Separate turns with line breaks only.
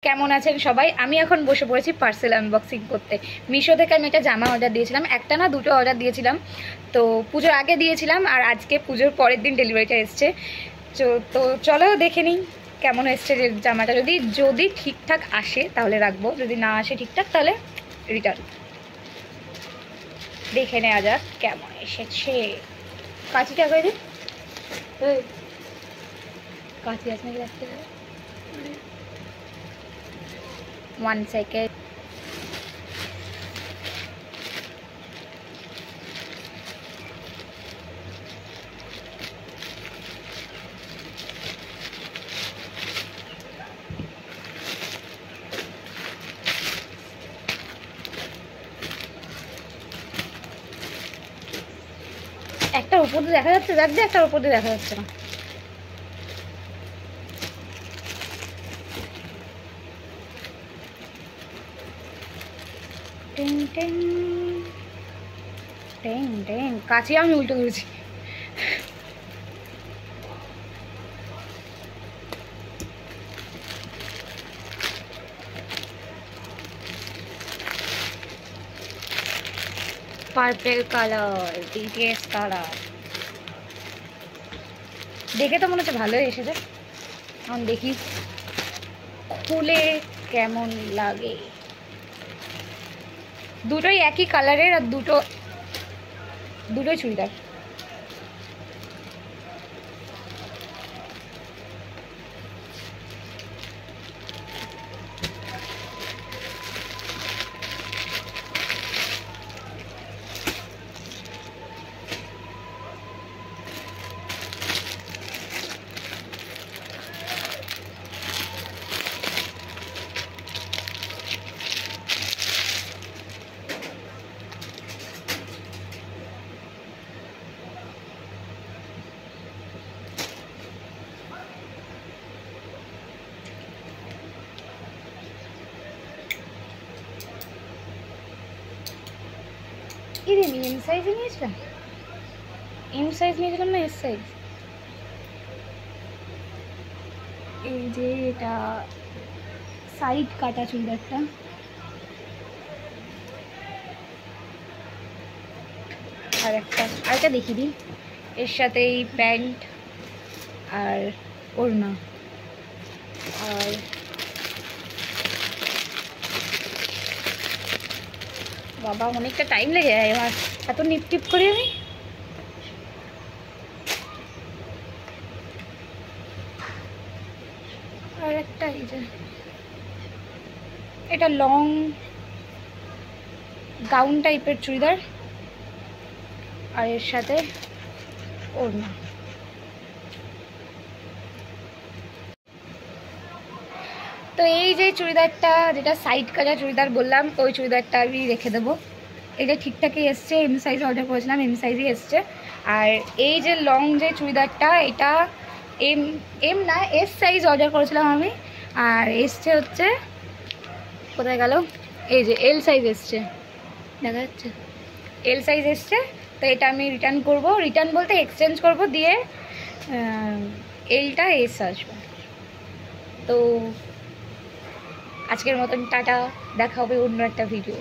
কেমন আছেন সবাই? আমি এখন বসে পড়েছি পার্সেল আনবক্সিং করতে। মিশো থেকে আমি একটা জামা অর্ডার দিয়েছিলাম, একটা না দুটো অর্ডার দিয়েছিলাম। তো পুজোর আগে দিয়েছিলাম আর আজকে পুজোর পরের দিন ডেলিভারিটা এসছে। তো চলো দেখে নিই কেমন এসছে জামাটা। যদি যদি ঠিকঠাক আসে তাহলে রাখবো, যদি না আসে ঠিকঠাক তাহলে রিটার্ন। দেখে নেওয়া যাক কেমন এসেছে। কাঁচিটা করে দিন, কাঁচি আছে নাকি রাখতে? 1 সেকেন্ড। একটার উপর দিয়ে দেখা যাচ্ছে, দেখ একটার উপর দিয়ে দেখা যাচ্ছে না। টেন টেন টেন টেন, কাছে আমি উল্টো করেছি। Purple colour, BTS colour. দেখে তো মনে হচ্ছে ভালোই এসেছে। এখন দেখি খুলে কেমন লাগে। দুটোই একই কালারের আর দুটোই চুড়িদার। এম সাইজে নিয়েছিলাম, এম সাইজ নিয়েছিলাম না এস সাইজ? এই যে এটা সাইড কাটা চুড়িদারটা, আরেকটা দেখিয়ে দিই। এর সাথে এই প্যান্ট আর ওড়না, আর বাবা অনেকটা টাইম লেগে যায় আমার এত নিপ করি আমি। আর একটা এই যে এটা লং গাউন টাইপের চুড়িদার আর এর সাথে ওড়না। তো এই যে চুড়িদারটা, যেটা সাইড কাটা চুড়িদার বললাম, ওই চুড়িদারটা আমি রেখে দেবো। এটা ঠিকঠাকই এসছে, এম সাইজ অর্ডার করেছিলাম, এম সাইজই এসছে। আর এই যে লং যে চুড়িদারটা, এটা এম না এস সাইজ অর্ডার করেছিলাম আমি, আর এসছে হচ্ছে কোথায় গেল, এই যে এল সাইজ এসছে, দেখা যাচ্ছে এল সাইজ এসছে। তো এটা আমি রিটার্ন করব, রিটার্ন বলতে এক্সচেঞ্জ করব, দিয়ে এলটা এস আসবে। তো আজকের মতন টাটা, দেখা হবে অন্য একটা ভিডিও।